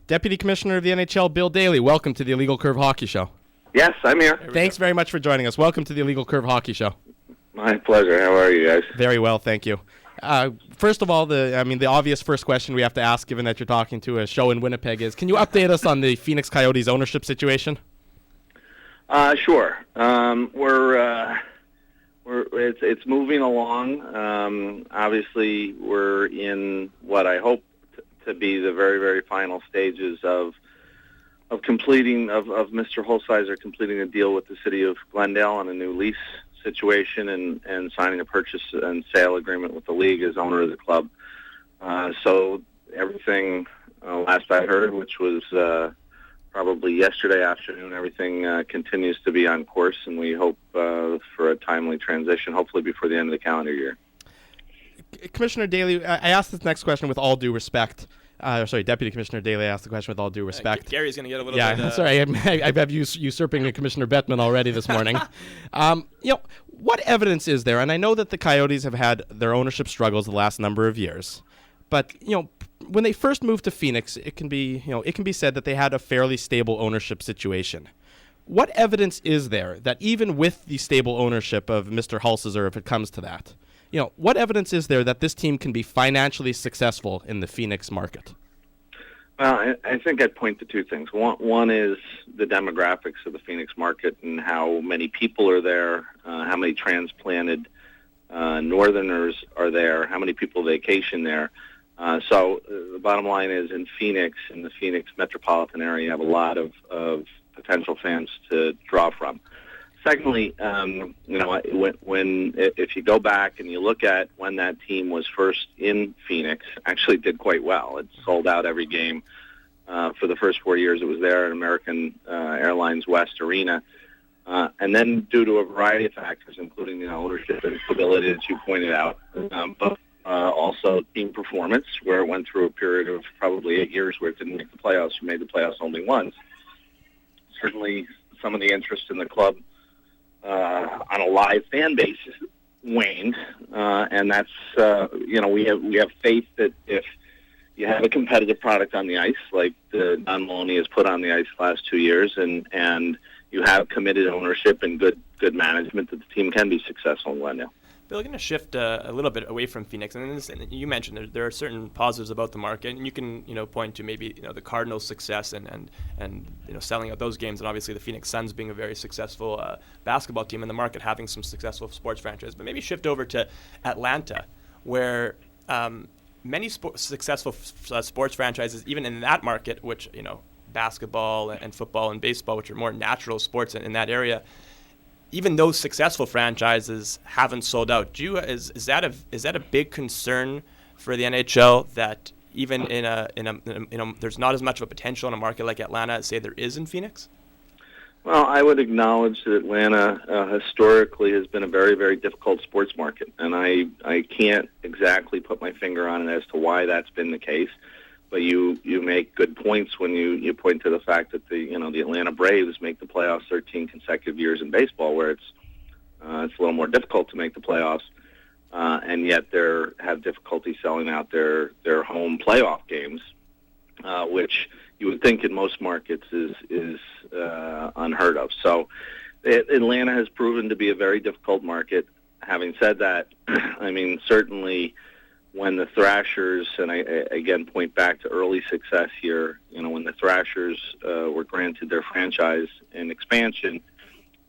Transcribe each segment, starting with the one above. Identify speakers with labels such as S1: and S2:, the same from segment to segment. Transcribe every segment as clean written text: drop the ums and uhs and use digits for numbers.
S1: Deputy Commissioner of the NHL, Bill Daly, welcome to the Illegal Curve Hockey Show.
S2: Yes, I'm here.
S1: Thanks very much for joining us. Welcome to the Illegal Curve Hockey Show.
S2: My pleasure. How are you guys?
S1: Very well, thank you. First of all, the obvious first question we have to ask, given that you're talking to a show in Winnipeg, is can you update us on the Phoenix Coyotes ownership situation?
S2: Sure. It's moving along. Obviously, we're in what I hope to be the very, very final stages of completing of Mr. Holsizer completing a deal with the city of Glendale on a new lease situation and signing a purchase and sale agreement with the league as owner of the club. So everything, last I heard, which was probably yesterday afternoon, everything continues to be on course, and we hope for a timely transition, hopefully before the end of the calendar year.
S1: Commissioner Daly, I asked this next question with all due respect. Deputy Commissioner Daly asked the question with all due respect.
S3: Gary's going to get a little bit...
S1: Sorry, I have usurping Commissioner Bettman already this morning. What evidence is there? And I know that the Coyotes have had their ownership struggles the last number of years, but when they first moved to Phoenix, it can be said that they had a fairly stable ownership situation. What evidence is there that even with the stable ownership of Mr. Holsizer, if it comes to that, what evidence is there that this team can be financially successful in the Phoenix market?
S2: Well, I think I'd point to two things. One is the demographics of the Phoenix market and how many people are there, how many transplanted Northerners are there, how many people vacation there. So the bottom line is in the Phoenix metropolitan area, you have a lot of potential fans to draw from. Secondly, if you go back and you look at when that team was first in Phoenix, actually did quite well. It sold out every game for the first 4 years it was there at American Airlines West Arena. And then due to a variety of factors, including ownership and stability, as you pointed out, but also team performance, where it went through a period of probably 8 years where it didn't make the playoffs. You made the playoffs only once. Certainly some of the interest in the club on a live fan basis waned, and that's we have faith that if you have a competitive product on the ice, like the Don Maloney has put on the ice the last 2 years, and you have committed ownership and good management, that the team can be successful in Glendale.
S3: Bill, going to shift a little bit away from Phoenix, and you mentioned there are certain positives about the market, and you can point to maybe the Cardinals' success and selling out those games, and obviously the Phoenix Suns being a very successful basketball team in the market, having some successful sports franchises. But maybe shift over to Atlanta, where many successful sports franchises, even in that market, which basketball and football and baseball, which are more natural sports in that area. Even those successful franchises haven't sold out. Is that a big concern for the NHL, that even in there's not as much of a potential in a market like Atlanta as say there is in Phoenix?
S2: Well, I would acknowledge that Atlanta historically has been a very, very difficult sports market, and I can't exactly put my finger on it as to why that's been the case. But you make good points when you point to the fact that the Atlanta Braves make the playoffs 13 consecutive years in baseball, where it's a little more difficult to make the playoffs, and yet they have difficulty selling out their home playoff games, which you would think in most markets is unheard of. So Atlanta has proven to be a very difficult market. Having said that, I mean, certainly when the Thrashers, and I again point back to early success here, when the Thrashers were granted their franchise and expansion,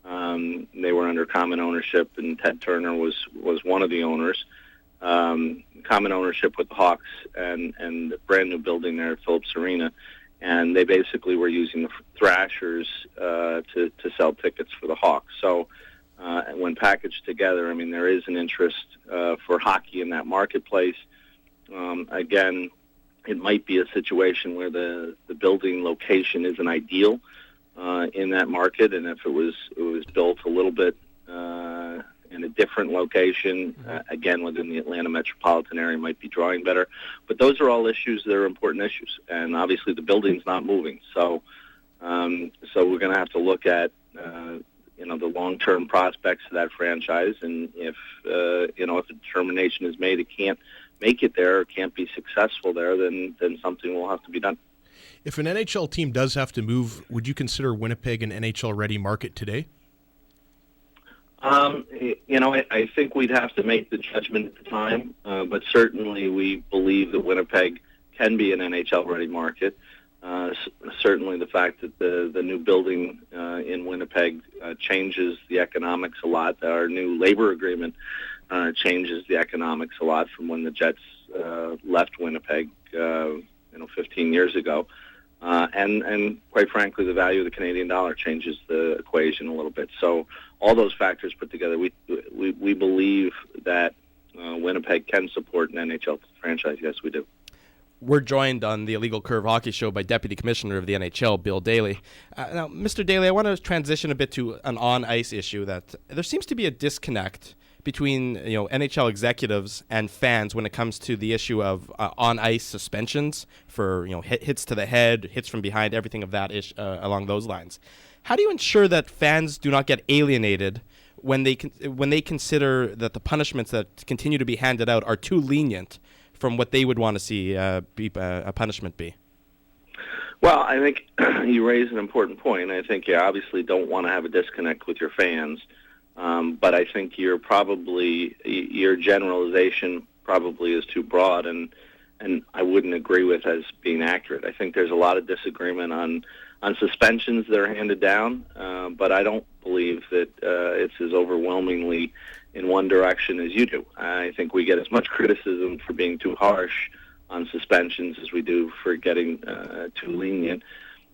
S2: they were under common ownership, and Ted Turner was one of the owners. Common ownership with the Hawks and the brand new building there at Phillips Arena, and they basically were using the Thrashers to sell tickets for the Hawks. So when packaged together, I mean, there is an interest for hockey in that marketplace. Again, it might be a situation where the building location isn't ideal in that market, and if it was built a little bit in a different location, again within the Atlanta metropolitan area, might be drawing better. But those are all issues that are important issues, and obviously the building's not moving. So we're going to have to look at the long-term prospects of that franchise, and if a determination is made it can't make it there or can't be successful there, then something will have to be done.
S4: If an NHL team does have to move, would you consider Winnipeg an NHL-ready market today?
S2: I think we'd have to make the judgment at the time, but certainly we believe that Winnipeg can be an NHL-ready market. Certainly the fact that the new building in Winnipeg changes the economics a lot. Our new labor agreement changes the economics a lot from when the Jets left Winnipeg 15 years ago. And quite frankly, the value of the Canadian dollar changes the equation a little bit. So all those factors put together, we believe that Winnipeg can support an NHL franchise. Yes, we do.
S1: We're joined on the Illegal Curve Hockey Show by Deputy Commissioner of the NHL, Bill Daly. Now, Mr. Daly, I want to transition a bit to an on-ice issue that there seems to be a disconnect between NHL executives and fans when it comes to the issue of on-ice suspensions for hits to the head, hits from behind, everything of that along those lines. How do you ensure that fans do not get alienated when they consider that the punishments that continue to be handed out are too lenient from what they would want to see a punishment be?
S2: Well, I think you raise an important point. I think you obviously don't want to have a disconnect with your fans, but I think your generalization probably is too broad, and I wouldn't agree with as being accurate. I think there's a lot of disagreement on suspensions that are handed down, but I don't believe that it's as overwhelmingly in one direction as you do. I think we get as much criticism for being too harsh on suspensions as we do for getting too lenient.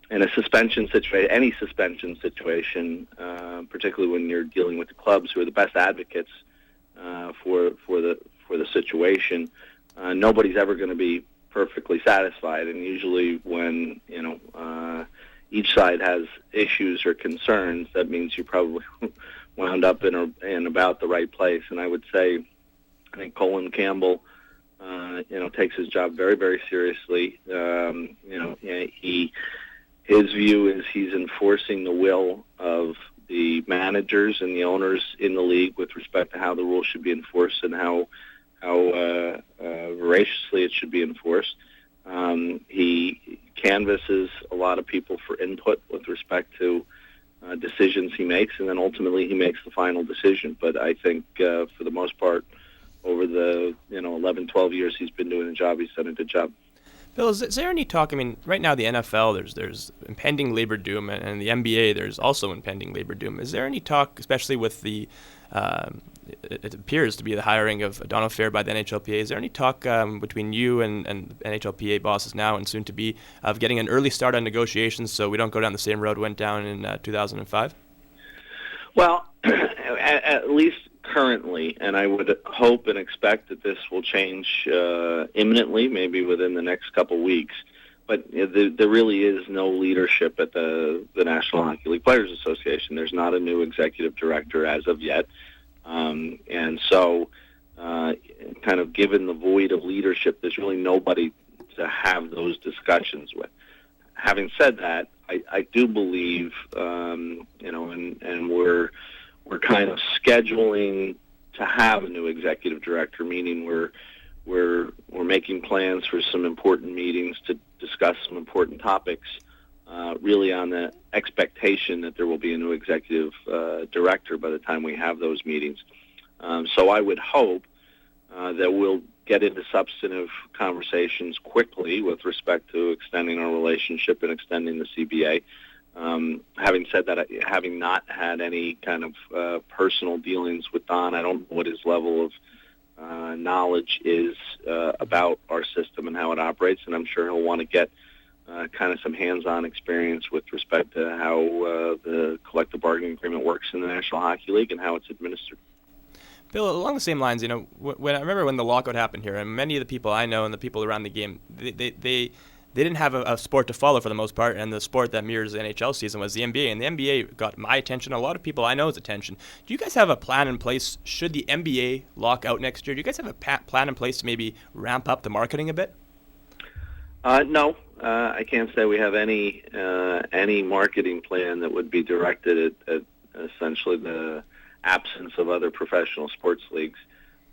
S2: In a suspension situation, any suspension situation, particularly when you're dealing with the clubs who are the best advocates for the situation, nobody's ever going to be perfectly satisfied. And usually, when each side has issues or concerns, that means you probably wound up in about the right place. And I would say, I think Colin Campbell, takes his job very, very seriously. His view is he's enforcing the will of the managers and the owners in the league with respect to how the rules should be enforced and how voraciously it should be enforced. He canvasses a lot of people for input with respect to decisions he makes, and then ultimately he makes the final decision. But I think for the most part, over the 11, 12 years he's been doing the job, he's done a good job.
S3: Bill, is there any talk? I mean, right now the NFL, there's impending labor doom, and the NBA, there's also impending labor doom. Is there any talk, especially with the it appears to be the hiring of Donald Fair by the NHLPA, is there any talk between you and NHLPA bosses now and soon to be of getting an early start on negotiations so we don't go down the same road went down in 2005?
S2: Well, at least currently, and I would hope and expect that this will change imminently, maybe within the next couple weeks. But there really is no leadership at the National Hockey League Players Association. There's not a new executive director as of yet. And so, kind of given the void of leadership, there's really nobody to have those discussions with. Having said that, I do believe, and we're kind of scheduling to have a new executive director, meaning we're making plans for some important meetings to discuss some important topics, really on the expectation that there will be a new executive director by the time we have those meetings. So I would hope that we'll get into substantive conversations quickly with respect to extending our relationship and extending the CBA. Having said that, having not had any kind of personal dealings with Don, I don't know what his level of knowledge is about our system and how it operates, and I'm sure he'll want to get kind of some hands-on experience with respect to how the collective bargaining agreement works in the National Hockey League and how it's administered.
S3: Bill, along the same lines, when I remember when the lockout happened here, and many of the people I know and the people around the game, they didn't have a sport to follow for the most part, and the sport that mirrors the NHL season was the NBA, and the NBA got my attention, a lot of people I know's attention. Do you guys have a plan in place should the NBA lock out next year? Do you guys have a plan in place to maybe ramp up the marketing a bit?
S2: No, I can't say we have any marketing plan that would be directed at essentially the absence of other professional sports leagues.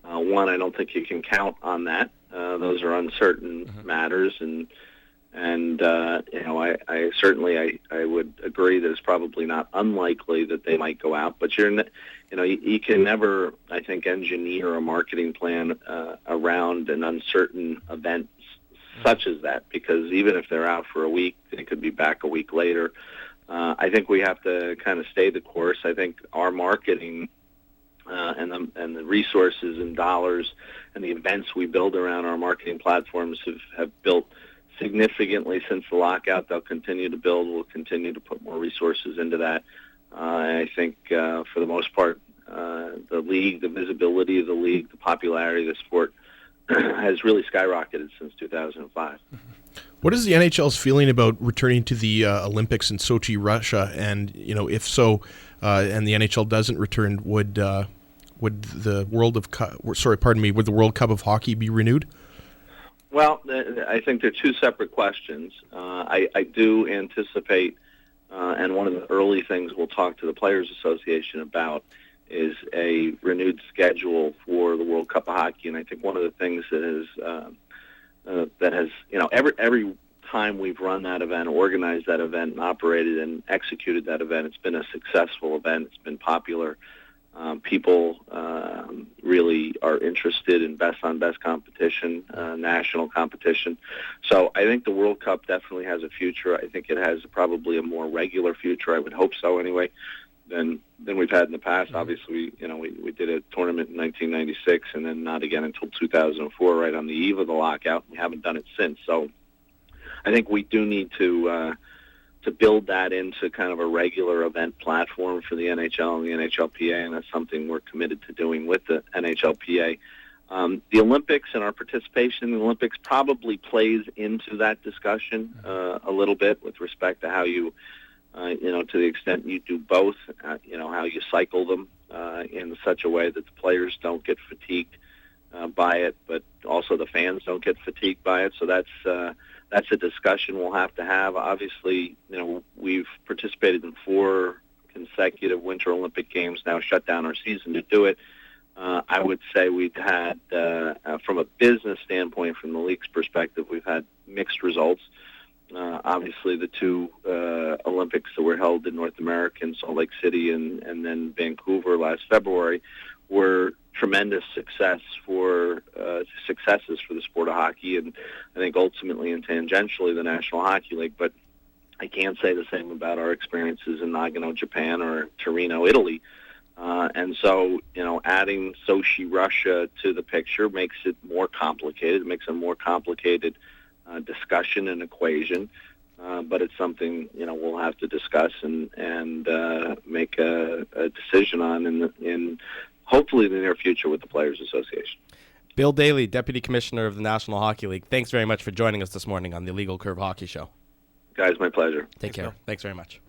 S2: One, I don't think you can count on that. Those are uncertain matters, and And I certainly I would agree that it's probably not unlikely that they might go out, but you can never, I think, engineer a marketing plan around an uncertain event such as that, because even if they're out for a week, they could be back a week later. I think we have to kind of stay the course. I think our marketing and the resources and dollars and the events we build around our marketing platforms have built significantly since the lockout. They'll continue to build. We'll continue to put more resources into that. And I think for the most part, the league, the visibility of the league, the popularity of the sport has really skyrocketed since 2005.
S4: What is the NHL's feeling about returning to the Olympics in Sochi, Russia? And if so, and the NHL doesn't return, would the World Cup of Hockey be renewed?
S2: Well, I think they're two separate questions. I do anticipate, and one of the early things we'll talk to the Players Association about is a renewed schedule for the World Cup of Hockey. And I think one of the things that has every time we've run that event, organized that event, and operated and executed that event, it's been a successful event. It's been popular. People really are interested in best-on-best competition, national competition. So I think the World Cup definitely has a future. I think it has probably a more regular future. I would hope so anyway, than we've had in the past. Obviously, we did a tournament in 1996 and then not again until 2004, right on the eve of the lockout. We haven't done it since. So I think we do need to build that into kind of a regular event platform for the NHL and the NHLPA, and that's something we're committed to doing with the NHLPA. The Olympics and our participation in the Olympics probably plays into that discussion a little bit with respect to how you, to the extent you do both, how you cycle them in such a way that the players don't get fatigued by it, but also the fans don't get fatigued by it. So that's a discussion we'll have to have. Obviously, we've participated in 4 consecutive Winter Olympic Games, now shut down our season to do it. I would say we've had, from a business standpoint, from the league's perspective, we've had mixed results. Obviously, the 2 Olympics that were held in North America, in Salt Lake City and then Vancouver last February, were tremendous successes for the sport of hockey, and I think ultimately and tangentially the National Hockey League. But I can't say the same about our experiences in Nagano, Japan, or Torino, Italy. And so, adding Sochi, Russia to the picture makes it more complicated. It makes a more complicated discussion and equation. But it's something we'll have to discuss and make a decision on in hopefully the near future with the Players Association.
S1: Bill Daly, Deputy Commissioner of the National Hockey League, thanks very much for joining us this morning on the Legal Curve Hockey Show.
S2: Guys, my pleasure.
S1: Take care. Thanks very much.